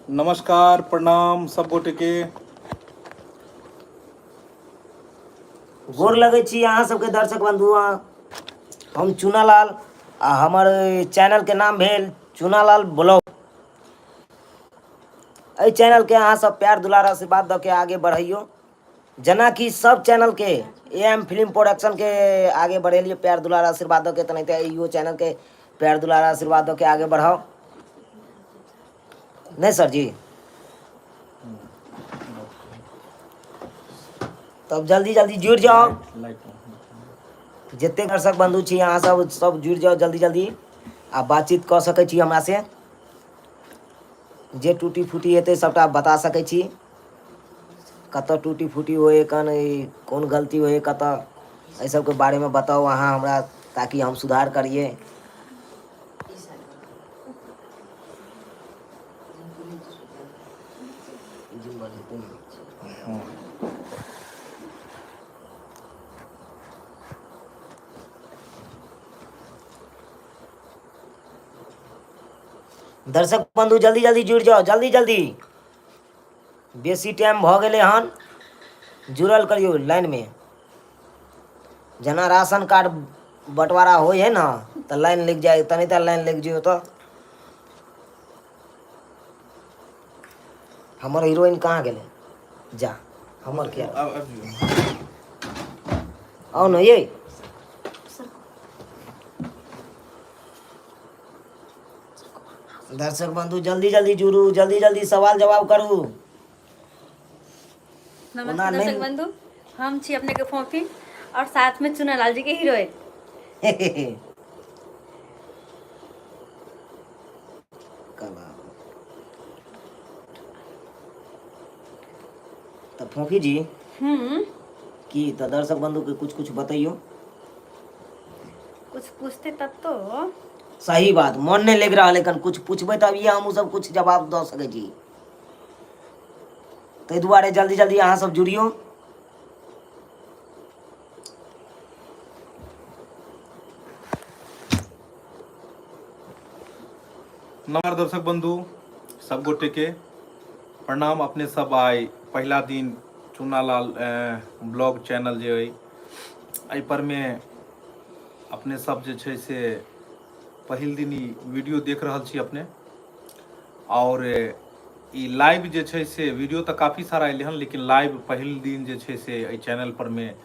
नमस्कार प्रणाम सब गोटे के गोर लगे छी अहाँ सबके दर्शक बंधु। हम चूनालाल आ हमर चैनल के नाम भेल चूनालाल ब्लॉग। एहि चैनल के अहाँ सब प्यार दुलार आशीर्वाद द के आगे बढ़ाइयो, जना कि सब चैनल के एम फिल्म प्रोडक्शन के आगे बढ़ेलिए प्यार दुलार आशीर्वाद द के, तनहिते इहो चैनल के प्यार दुलार आशीर्वाद द के आगे बढ़ाओ। नहीं सर जी, तब जल्दी जल्दी जुड़ जाओ। जिते दर्शक बंधु छी अहाँ सब जुड़ जाओ जल्दी जल्दी, आ बातचीत कऽ सकै छी हमरा से। जे टूटी फूटी हेतै सबटा बता सकै छी, कतऽ टूटी फूटी होए, कौन गलती होए, कतऽ एहि सबके बारे में बताओ अहाँ हमरा, ताकि हम सुधार करिए। दर्शक बंधु जल्दी जल्दी जुड़ जाओ, जल्दी जल्दी, बेसी टाइम भ गेलै हन, जुड़ल करियो लाइन में। जना राशन कार्ड बंटवारा होय है ना, तो लाइन लग जाए, तनी लाइन लग जाओ। तो हमर हीरोइन कहाँ गेले, जा हमर क्या आओ न ये। दर्शक बंधु जल्दी जल्दी जुड़ू, जल्दी जल्दी सवाल जवाब करू। नमस्ते दर्शक बंधु, हम छी अपने के फोफी और साथ में चूनालाल जी के हीरोइन। तो फोफी जी की तो दर्शक बंधु के कुछ कुछ बताइयो। कुछ पूछते तब तो सही बात, मन नहीं लग रहा, लेकिन कुछ पूछबे तब ये हम सब कुछ जवाब दे सके छी। ताहि दुआरे जल्दी जल्दी अहाँ सब जुड़ियो। नमस्कार दर्शक बंधु सब गोटे के प्रणाम। अपने सब आइ पहला दिन चूनालाल ब्लॉग चैनल जे अइ पर में अपने सब जे छै से पहिल दिन ई वीडियो देख रहल छी अपने, और ई लाइव जे छै से वीडियो तो काफ़ी सारा अइले हन, लेकिन लाइव पहिल दिन जे छै से एहि चैनल पर में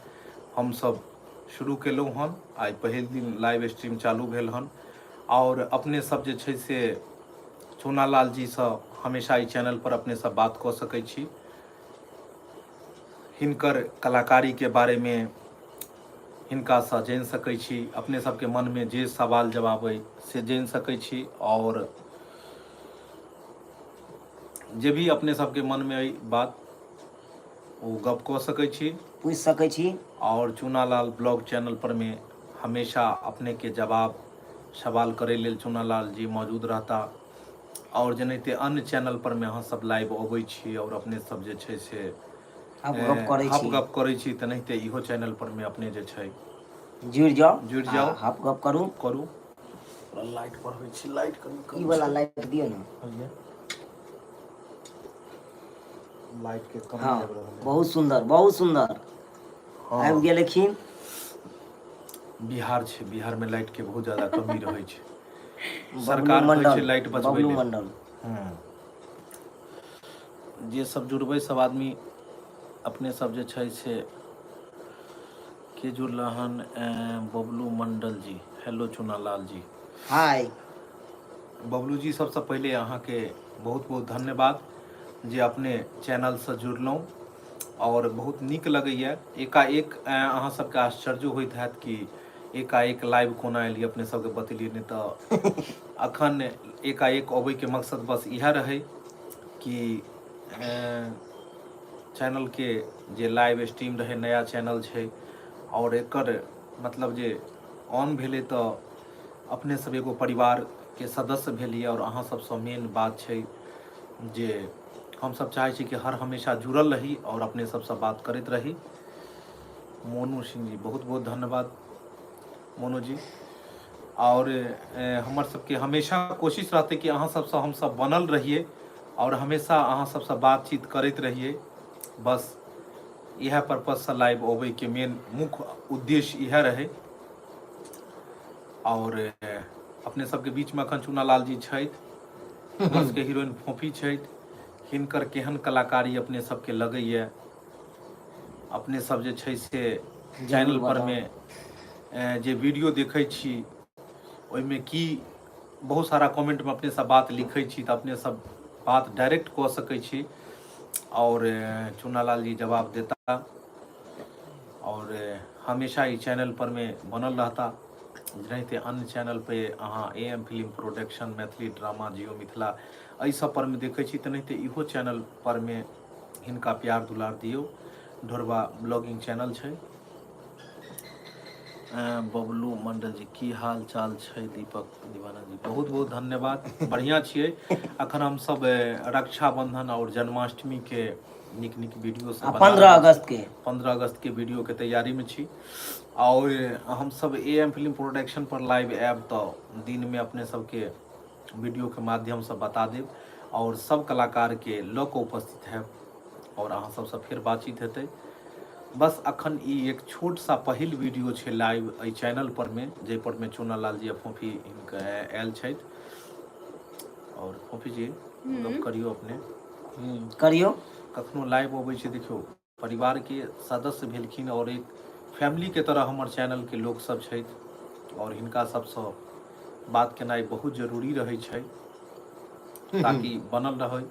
हम सब शुरू केलहुँ हन। आइ पहिल दिन लाइव स्ट्रीम चालू भेल हन, और अपने सब जे छै से चूनालाल जी से हमेशा ई चैनल पर अपने सब बात कऽ सकै छी। हिनकर कलाकारी के बारे में हिनका से जानि सकै छी, अपने सबके मन में जे सवाल जवाब अइ से जानि सकै छी, और जे भी अपने सबके मन में अइ बात वो गप कऽ सकै छी, पूछ सकै छी। और चूनालाल ब्लॉग चैनल पर में हमेशा अपने के जवाब सवाल करे लेल चूनालाल जी मौजूद रहता। और जेनाहिते अन्य चैनल पर में अहाँ सब लाइव अबै छी और अपने सब जे छै से आप गप करै छी, तेनाहिते इहो चैनल पर में अपने जे छै जुड़ जुड़ जाओ, आप गप करू करू। लाइट बढ़बै छी, लाइट करू, ई वाला लाइट दियो ना। लाइट के कमी हाँ, लग रहल है। बहुत सुंदर बहुत सुंदर। हाँ, आबि गेलखिन। बिहार छै, बिहार में लाइट के बहुत ज्यादा कमी रहे छै। बबलू सरकार कहै छै मंडल, लाइट बचबै बबलू लेल। मंडल। जे सब जुड़बै सब आदमी अपने सब जे छै से के जुड़ल हन। बबलू मंडल जी, हेलो चूनालाल जी। हाय बबलू जी, सबसे पहले अहाँ के बहुत बहुत धन्यवाद जे अपने चैनल से जुड़लहुँ, और बहुत नीक लगैए। एकाएक अहाँ सबके आश्चर्य होइत हैत कि एकाएक लाइव कोना एलियै, अपने सबके बतेलियै नहि तऽ अखन एकाएक अबै के मकसद बस इएह रहै कि चैनल के जे लाइव स्ट्रीम रहे, नया चैनल छै, और एकर मतलब जे ऑन भेलै तऽ अपने सब एगो परिवार के सदस्य भेलिए। और अहाँ सबसँ मेन बात छै जे हम सब चाहै छी कि हर हमेशा जुड़ल रही और अपने सबसँ बात करैत रही। मोनू सिंह जी, बहुत बहुत धन्यवाद मोनू जी। और हमर सबके हमेशा कोशिश रहते कि अहाँ सबसँ हमसब बनल रहिए और हमेशा अहाँ सबसँ बातचीत करैत रहिए। बस इएह पर्पजसँ लाइव अबैके मेन मुख्य उद्देश्य इएह रहै। और अपने सबके बीचमे एखन चूनालाल जी छथि, हमर सबके हीरोइन फोफी छथि। हिनकर केहन कलाकारी अपने सबके लगैए, अपने सब जे छै से चैनल पर में जे वीडियो देखै छी ओहिमे की बहुत सारा कमेंट में अपने सब बात लिखै छी तऽ अपने सब बात डायरेक्ट कऽ सकै छी और चूनालाल जी जवाब देता और हमेशा ई चैनल पर में बनल रहता। रहते अन्य चैनल पे अहाँ AM film production, Maithili drama, Jio Mithila एहि सब पर में देखै छी, तेनाहिते इहो चैनल पर में हिनका प्यार दुलार दियौ। ढोरबा ब्लॉगिंग चैनल छै। बबलू मंडल जी की हाल चाल छै? दीपक दीवाना जी बहुत बहुत धन्यवाद, बढ़िया छियै। अखन हम सब रक्षाबंधन और जन्माष्टमी के निक निक वीडियो सब 15 अगस्त के वीडियो के तैयारी में छी और हम सब AM फिल्म प्रोडक्शन पर लाइव ऐब तो दिन में अपने सबके वीडियो के माध्यम से बता देब और सब कलाकार के लऽ कऽ उपस्थित है और अहाँ सबसँ फिर बातचीत हेतै। बस अखन ई एक छोट सा पहिल वीडियो छै लाइव एहि चैनल पर में, जाहि पर में चूनालाल जी आ फोफी हिनका आयल छथि। और फोफी जी गप करियो अपने करियो। कखनो लाइव अबै छै, देखियो परिवार के सदस्य भेलखिन और एक फैमिली के तरह हमर चैनल के लोग सब छथि और हिनका सबसँ बात केनाइ बहुत जरूरी रहै छै ताकि बनल रहे।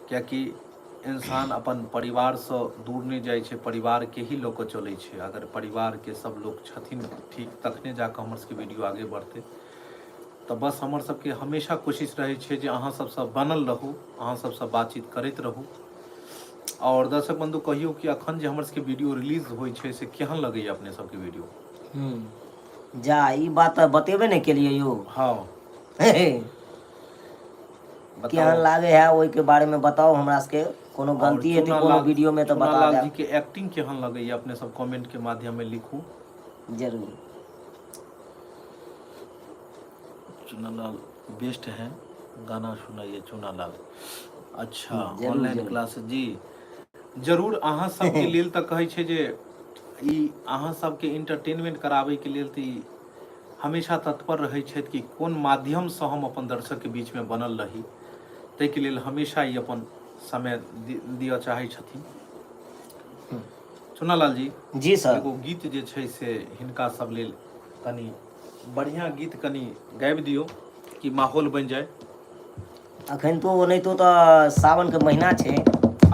कियाकि इंसान अपन परिवार से दूर नहीं जाए छै, परिवार के ही लोग चलै छै। अगर परिवार के सब लोग छथिन ठीक तखने जाके हमर सबके वीडियो आगे बढ़ते। तो बस हमर सबके हमेशा कोशिश रहे छै जे अहाँ सबसँ बनल रहू, अहाँ सबसँ बातचीत करैत रहू। और दर्शक बंधु कहियो कि अखन जे हमर सबके वीडियो रिलीज होइ छै से केहन लगैए अपने सबके वीडियो? जा ई बात बतेबे नहीं केलिए यौ। हाँ केहन लागे है ओहि के बारे में बताओ हमरा सबके। कोनो गलती है तो कोनो वीडियो में तो बता चूनालाल दे। जी के एक्टिंग केहन लगैए अपने सब कमेंट के माध्यम में लिखू जरूर। चूनालाल बेस्ट है, गाना सुनाइए चूनालाल। अच्छा जरूर, ऑनलाइन जरूर। क्लास जी जरूर। अहाँ सबके लेल तऽ कहै छै जे ई अहाँ सबके इंटरटेनमेंट कराबै के लेल तऽ ई हमेशा तत्पर रहै छथि कि कोन माध्यमसँ हम अपन दर्शक के बीच में बनल रही। ताहिके लेल हमेशा ई अपन समय दिअ चाहै छथिन। चूनालाल जी सर। एगो गीत जे छै से हिनका सब लेल कनी बढ़िया गीत कनी गाबि दियौ कि माहौल बन जाए। अखन तो नहीं तो सावन के महीना छे,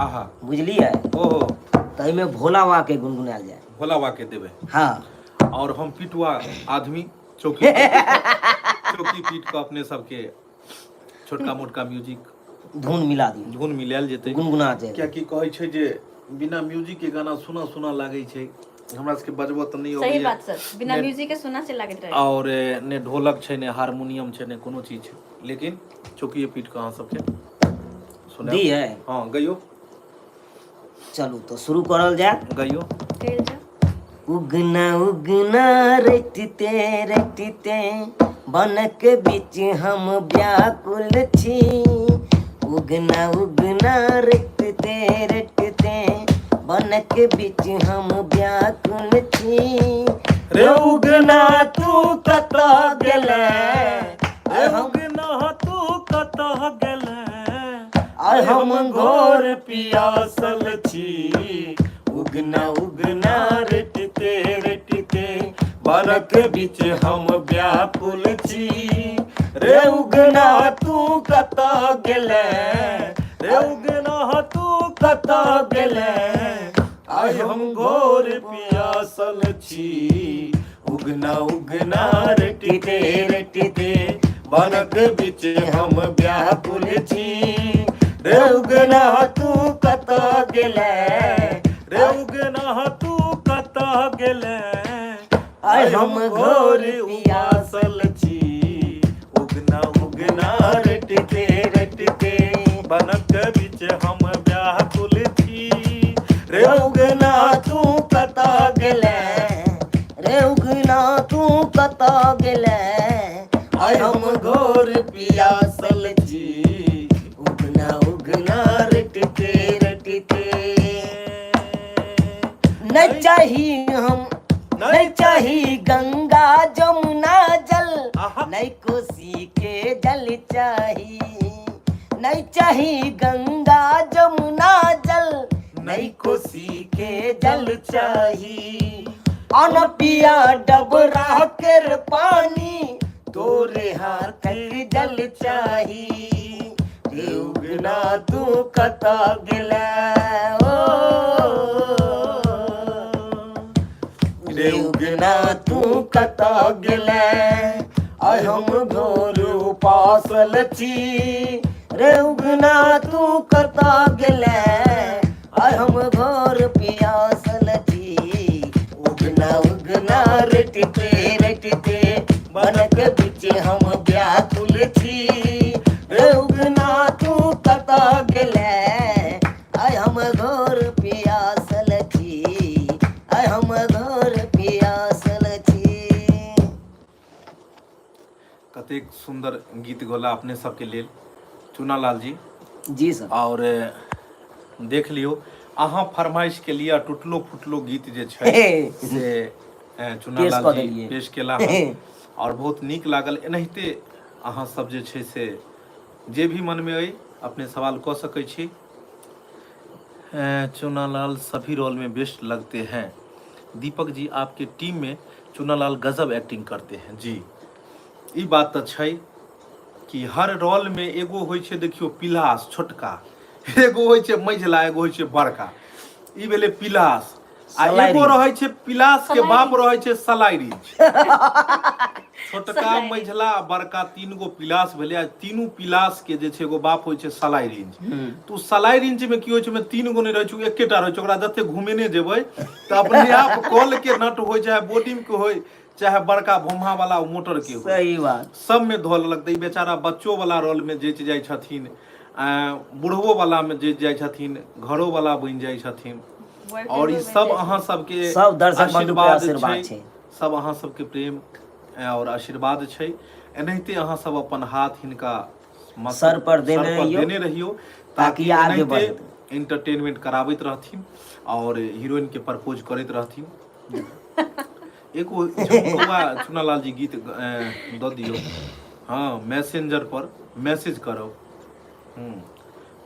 आहा बुझलिए। ओहो तो एहिमे भोला बाबा के गुनगुनायल जाए। भोला बाबा के देवे। हाँ। और हम पिटुआ आदमी चौकी चौकी पीट के अपने सबके छोटका मोटका म्यूजिक धुन मिला दी, धुन मिलायल जेतै, गुनगुना जाए। क्या कि कहै छै जे बिना म्यूजिक के गाना सुना सुना लागै छै। हमरा सबके बजबो तऽ नहीं सही अबैया। बात सर, बिना म्यूजिक के सुना से लागत रहे। और ने ढोलक छै, ने हारमोनियम छै, ने कोनो चीज छै, लेकिन चौकी पीट के अहाँ सबके सुना दी है। हाँ गइयो। चलू तो शुरू करल जाए। गइयो। कहिल जा। उगना उगना रटते रटते बनक बीच हम व्याकुल छी। उगना उगना रटते रटते बनक बीच हम व्याकुल छी। रे उगना तू कतऽ गेले, उगना तू कतऽ गेले, आइ हम घोर पियासल छी। उगना उगना रटते रटते बनक बीच हम व्याकुल छी। रे उगना तू कतऽ गेले, रे उगना तू कतऽ गेले, आइ हम घोर पियासल छी। उगना उगना रटते रटते बनक बीच हम व्याकुल छी। रे उगना तू कतऽ गेले, रे उगना तू कतऽ गेले, आइ हम घोर पियासल छी। उगना उगना रटते रटते बनक बीच हम व्याकुल छी। रे उगना तू कतऽ गेले, रे उगना तू कतऽ गेले, आय हम घोर पियासल छी उगना उगना रटते रटते नहीं चाहिए हम नहीं चाहिए गंगा जमुना जल आहा। नहीं कोसी के जल चाहिए नहीं चाहिए गंगा जमुना जल नहीं कोसी के जल चाहिए अन पिया डबरा कर पानी तोरे हाथ जल चाहिए रे उगना तू कता गेला रे उगना तू कता गेला आय हम घोर उपासल छी रे उगना तू कता गेला आय हम घोर पियासल छी उगना उगना रटते रटते बनक बिचे हम व्याकुल छी रे उगना तू कता गेला आय हम घोर पियासल छी आय हम घोर पियासल छी। कतेक सुंदर गीत गोला अपने सबके लेल चुनालाल जी। जी सर। और देख लियो अहाँ फरमाइश के लिए टूटलो फुटलो गीत जे छै से चुनालाल जी पेश केला हन और बहुत नीक लागल। एनाहिते अहाँ सब जे छै से जे भी मन में अइ अपने सवाल कऽ सकै छी। चुनालाल सभी रोल में बेस्ट लगते हैं। दीपक जी आपके टीम में चुनालाल गजब एक्टिंग करते हैं जी। ई बात तो छै कि हर रोल में एगो होइ छै देखियो पिलास छोटका, एगो होइ छै मझला, एगो होइ छै बड़का। ई भेलै पिलास आ एगो रहै छै पिलास के बाप रहै छै सलाइरी। छोटका मझला बड़का तीन गो पिलास भेलै आ तीनू पिलास के जे छै एगो बाप होइ छै सलाई रेंज। तो सलाई रेंज में की होइ छै में तीन गो नहीं रहै छै, एकेटा रहै छै। ओकरा जते घुमेने जेबै तऽ अपने आप कॉल के नट होइ चाहे बोडिंग के होइ चाहे बड़का भोम्हा वाला मोटर के होइ, सही बात सब में धोल लगतै। बेचारा बच्चो वाला रोल में जे जाइ छथिन, बूढ़ो वाला में जे जाइ छथिन, घरो वाला बनि जाइ छथिन। और ई सब अहाँ सबके सब दर्शक बंधु के आशीर्वाद आशीर्वाद छै, सब अहाँ सबके प्रेम और आशीर्वाद छै। एनाहिते अहाँ सब अपन हाथ हिनका सर पर देने रहियो ताकि आगे बढ़े, एंटरटेनमेंट कराबैत रहथिन और हीरोइन के प्रपोज करैत रहथिन। एगो झमकौआ चुनालाल जी गीत दऽ दियौ। हाँ मैसेंजर पर मैसेज करो।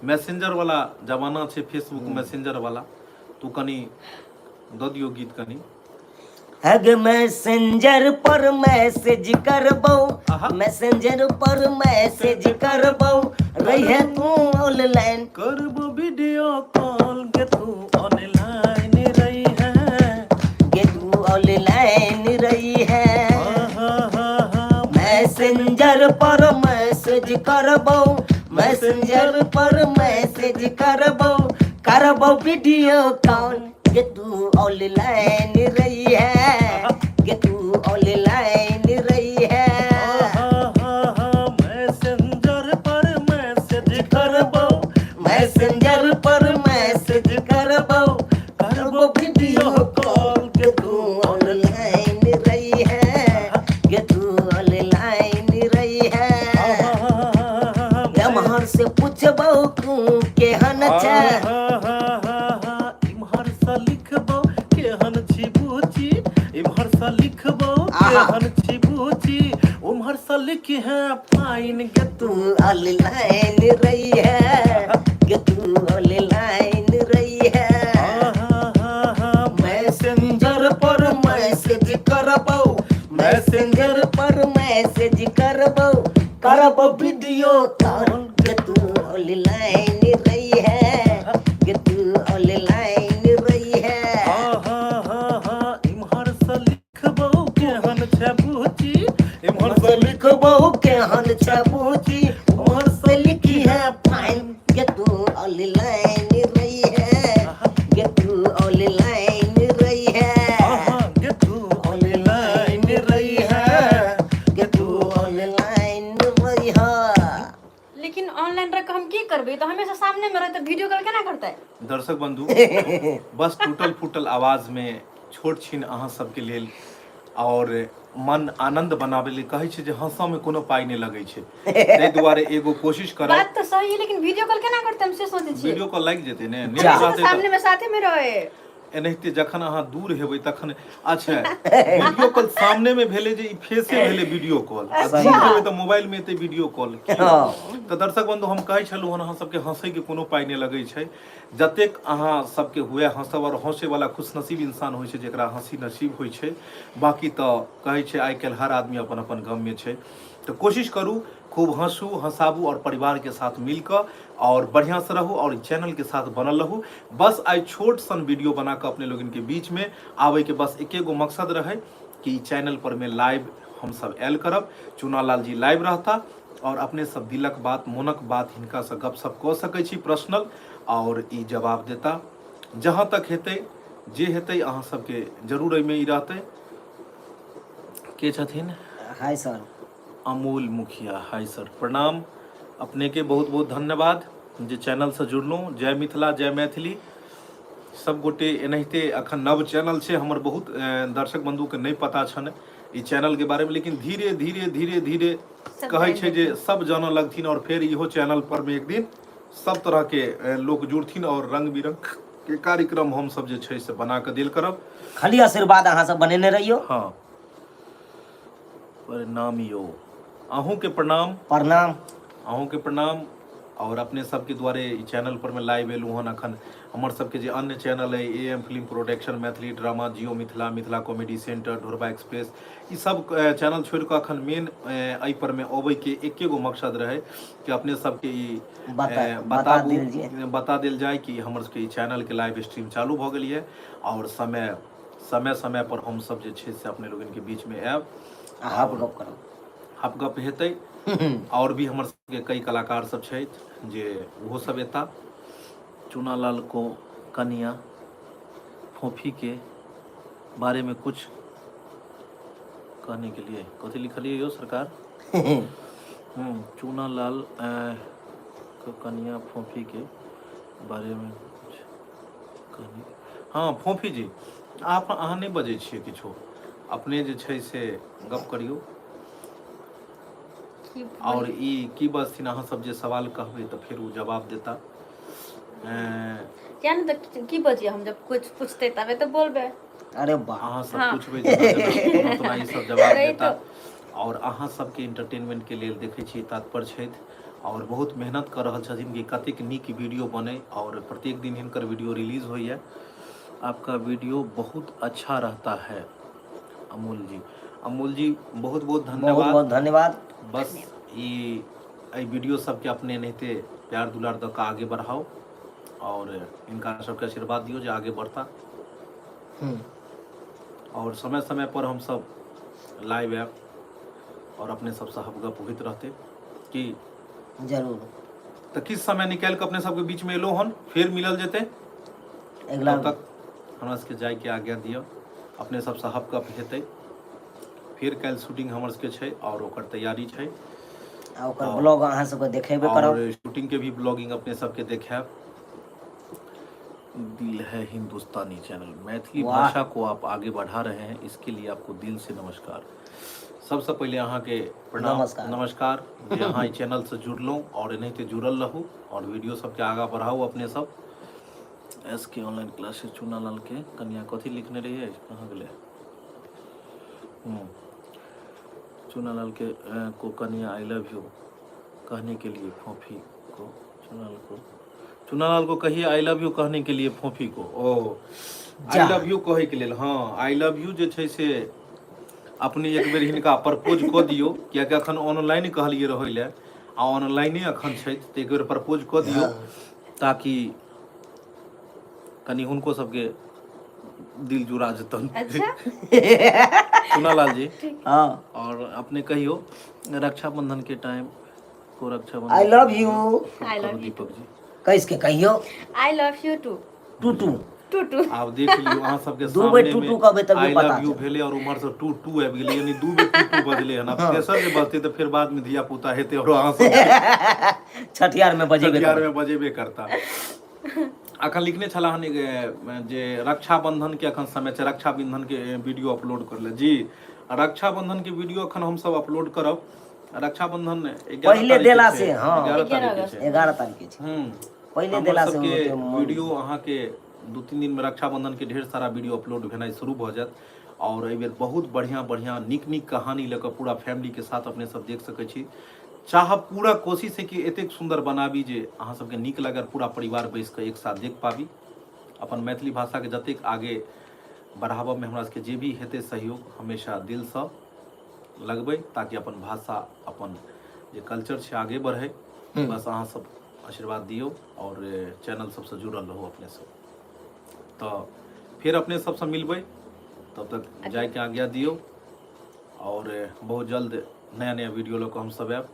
मैसेंजर वाला जमाना छै, फेसबुक मैसेंजर वाला। तू कनी दऽ दियौ गीत कनी। हग मैसेंजर पर मैसेज करबो, मैसेंजर पर मैसेज करबो, रहे तू ऑनलाइन करबो वीडियो कॉल के तू ऑनलाइन रही है, के तू ऑनलाइन रही है। मैसेंजर पर मैसेज करबो, मैसेंजर पर मैसेज करबो, करबो वीडियो कॉल के तू ऑनलाइन रही है, के तू ऑनलाइन रही है। मैसेंजर पर मैसेज करबो, मैसेंजर पर मैसेज करबो, करबो वीडियो कॉल के तू ऑनलाइन रही है, के तू ऑनलाइन रही है। एम्हर से पूछबो तू केहन छै, इम्हर से लिखबो केहन छी बूची, इम्हर से लिखबो केहन छी बूची, उम्हर से लिखी है फाइन के तू ऑनलाइन रही है, के तू ऑनलाइन रही है। मैसेंजर पर मैसेज करबो, मैसेंजर पर मैसेज करबो, करबो वीडियो कॉल के तू ऑनलाइन रही है, के तू ऑनलाइन रही है। इम्हर से लिखबो केहन छै बूची, इम्हर से लिखबो केहन छै बूची, उम्हर से लिखी है फाइन के तू ऑनलाइन रही है, के तू ऑनलाइन रही है, के तू ऑनलाइन रही है, के तू ऑनलाइन रही है। लेकिन ऑनलाइन रख हम की करबे, तो हमेशा सामने में रहते वीडियो कॉल केना करते। दर्शक बंधु बस टूटल फूटल आवाज में छोट छीन अहाँ सबके लेल और मन आनंद बनावे ले कहै छै जे हंसऽ में कोनो पाई नहीं लगै छै, ताहि दुआरे एगो कोशिश करब। बात तो सही है, लेकिन वीडियो कॉल केना करते हम से सोचे छी। वीडियो कॉल लागि जेतै ने, जा। सामने में साथे में रहे एनाहिते जखन अहाँ दूर हेबै तखन। अच्छा वीडियो कॉल सामने में भेले जे ई फेसे भेले वीडियो कॉल, आ दूर हेबै तऽ मोबाइल में एतै वीडियो कॉल। तऽ दर्शक बंधु हम कहै छलहुँ हन अहाँ सबके हंसै के कोनो पाइ नहि लगै छै, जतेक अहाँ सबके हुए हंसब, और हंसे वाला खुशनसीब इंसान होइ छै जेकरा हंसी नसीब होइ छै। बाकी तऽ कहै छै आइ काल्हि हर आदमी अपन अपन गम में छै, तो कोशिश करू खूब हंसू हंसाबू और परिवार के साथ मिलकर और बढ़िया से रहू और चैनल के साथ बनल रहू। बस आई छोट सन वीडियो बना कर अपने लोगन के बीच में आवे के बस एके गो मकसद रहे कि चैनल पर में लाइव हम सब आयल करब, चूनालाल जी लाइव रहता और अपने सब दिलक बात मोनक बात हिनका से गपशप कऽ सकै छी पर्सनल, और ई जवाब देता। जहाँ तक हेतै जे हेतै अहाँ सबके जरूर एहिमे ई रहतै। के छथिन? हाय सर अमूल मुखिया। हाय सर, प्रणाम अपने के, बहुत बहुत धन्यवाद जे चैनल से जुड़लहुँ। जय मिथिला जय मैथिली। सब गोटे एनाहिते अखन नव चैनल छै हमर, बहुत दर्शक बंधु के नहीं पता छन ई चैनल के बारे में, लेकिन धीरे धीरे धीरे धीरे कहै छै जे सब जानऽ लगथिन, और फिर इहो चैनल पर में एक दिन सब तरह के लोग जुड़थिन और रंग बिरंग के कार्यक्रम हम सब जे छै से बना के देल करब। खाली आशीर्वाद अहाँ सब बनेने रहियो। हाँ प्रणाम यो, अहूँ के प्रणाम। प्रणाम। अहूँ के प्रणाम। और अपने सबके द्वारे ई चैनल पर में लाइव एलू हन। अखन हमर सबके जे अन्य चैनल है AM film production, Maithili drama, Jio Mithila, Mithila comedy centre, Dhorba express, ई सब चैनल छोड़ के अखन मेन एहि पर में अबै के एके गो मकसद रहे कि अपने सबके ई बता देल जाए कि हमर सबके ई चैनल के लाइव स्ट्रीम चालू भ गेल है, और समय समय पर हम सब जे छै से अपने लोगन के बीच में आयब, हप गप हेतै। और भी हमर सबके कई कलाकार सब छै जे वो सब एता। चूनालाल को कनिया फोफी के बारे में कुछ कहने के लिए कथी लिखलिए यो सरकार? चूनालाल को कनिया फोफी के बारे में कुछ कहने। हाँ फोफी जी, आप अहाँ नहीं बजै छियै किछो, अपने जे छै से गप करियो। और ई की बसथिन अहाँ सब जे सवाल कहबै तऽ फिर वो जवाब देता। क्या ना तो की बजिए, हम जब कुछ पूछते तबे तो बोलबे। अरे वाह, अहाँ सब पूछबै उतना ई सब जवाब देता। और अहाँ सबके इंटरटेनमेंट के लेल देखै छी तत्पर छथि, और बहुत मेहनत कर रहल छथिन कि कतेक नीक वीडियो बने, और प्रत्येक दिन हिनकर वीडियो रिलीज होइए। आपका वीडियो बहुत अच्छा रहता है अमूल जी। अमूल जी बहुत बहुत धन्यवाद। बहुत बहुत धन्यवाद। बस ई वीडियो सबके अपने नहिते प्यार दुलार दऽ कऽ आगे बढ़ाओ, और इनका सबके आशीर्वाद दियो जे आगे बढ़ता। और समय समय पर हम सब लाइव ऐप और अपने सब साहब गप होइत रहते कि जरूर। तो किस समय निकाल के अपने सबके बीच में एलो हन, फिर मिलल जेते। अगला तब तक हमरा सबके जाय के आज्ञा दियो, अपने सब साहब गप हेतै। फिर कल शूटिंग हमर सबके छै और ओकर तैयारी छै, ओकर ब्लॉग अहाँ सबके देखेबे करब, और शूटिंग के भी ब्लॉगिंग अपने सबके देखाब। दिल है हिंदुस्तानी चैनल, मैथिली भाषा को आप आगे बढ़ा रहे हैं, इसके लिए आपको दिल से नमस्कार। सबसे पहले अहाँ के प्रणाम नमस्कार जे अहाँ ई चैनल से जुड़लहुँ और एनाहिते जुड़ल रहू और वीडियो सबके आगा बढ़ाऊ। अपने सब SK ऑनलाइन क्लासेस चूनालाल के कन्या कथी लिखने रहिए, कहाँ गेले? चूनालाल के को कन्या आई लव यू कहने के लिए फोफी को, चूनालाल को कहिए आई लव यू कहने के लिए फोफी को। ओ आई लव यू कहे के लेल, हाँ आई लव यू जे छै से अपने एक बेर हिनका प्रपोज कऽ दियौ, कियाकि अखन ऑनलाइन कहलिए रहै ले, आ ऑनलाइने अखन छै, तऽ एक बेर प्रपोज कऽ दियौ ताकि कनि हुनको सबके दिल जुड़ा जेतन। अच्छा चूनालाल जी। हाँ। और अपने कहियो रक्षाबंधन के टाइम को Rakshabandhan I love you, I love Deepak ji कैस के कहियो I love you too too. आप देख लियो अहाँ सबके दू बेर सामने टू कहबै तब आई पता लव यू भेले और उमर से टू आबि गेलै, यानी दू बेर टू बजले हन। अब तेसर जे बजते तऽ फिर बाद में धिया पुता हेते और अहाँ सब छठियार में बजेबे करता। अखन लिखने छला हन जे रक्षाबंधन के अखन समय छै, रक्षाबंधन के वीडियो अपलोड कर ले जी। रक्षाबंधन के वीडियो अखन हम सब अपलोड करब। रक्षाबंधन 11 पहिले तारीख देला के से, छै, हाँ। 11 तारीख के छै। 11 तारीख के छै। पहिले हमर देला से सबके ओते मन- वीडियो अहाँ के 2-3 दिन में रक्षाबंधन के ढेर सारा वीडियो अपलोड भेनाइ शुरू भ जायत। और एहि बेर बहुत बढ़िया बढ़िया नीक नीक कहानी लेकर पूरा फैमिली के साथ अपने सब देख सकै छी। चाहब पूरा कोशिश है कि एतेक सुंदर बनाबी जे अहाँ सबके नीक लागत, पूरा परिवार बैस कऽ एक साथ देख पाबी। अपन मैथिली भाषा के जतेक आगे बढ़ाबऽ में हमरा सबके जे भी हेतै सहयोग हमेशा दिल से लगबै, ताकि अपन भाषा, अपन जे कल्चर छै आगे बढ़े। बस अहाँ सब आशीर्वाद दियौ और चैनल सबसे जुड़ल रहू अपने सब। तो फिर अपने सबसे मिलबै, तब तक जाय के आज्ञा दियौ। और बहुत जल्द नया नया वीडियो लऽ कऽ हम सब आयब।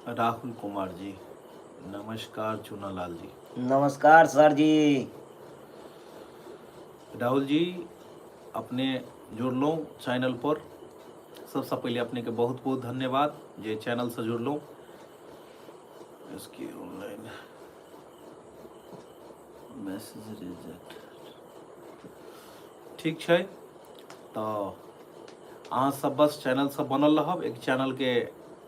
राहुल कुमार जी नमस्कार, चूनालाल जी नमस्कार सर जी। राहुल जी अपने जुड़लहुँ चैनल पर, सबसे पहले अपने के बहुत बहुत धन्यवाद जे चैनल से जुड़लहुँ। इसकी ऑनलाइन मैसेज रिजेक्ट ठीक छै। तो अहाँ सब बस चैनल से बनल रहब। एक चैनल के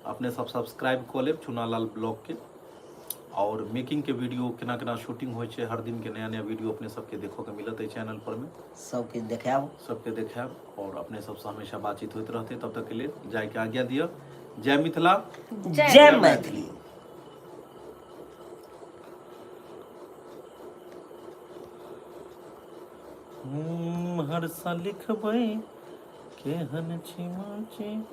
अपने सब सब्सक्राइब कऽ लेब, चूनालाल ब्लॉग के। और मेकिंग के वीडियो केना केना शूटिंग होइ छै, हर दिन के नया नया वीडियो अपने सबके देखो के मिलत एहि चैनल पर में। सबके देखाब। सबके देखाब और अपने सबसे हमेशा बातचीत होइत रहते। तब तक के लिए जाय के आज्ञा दियौ। जय मिथिला, जय मैथिली। हर साल लिखबै केहन छी माची।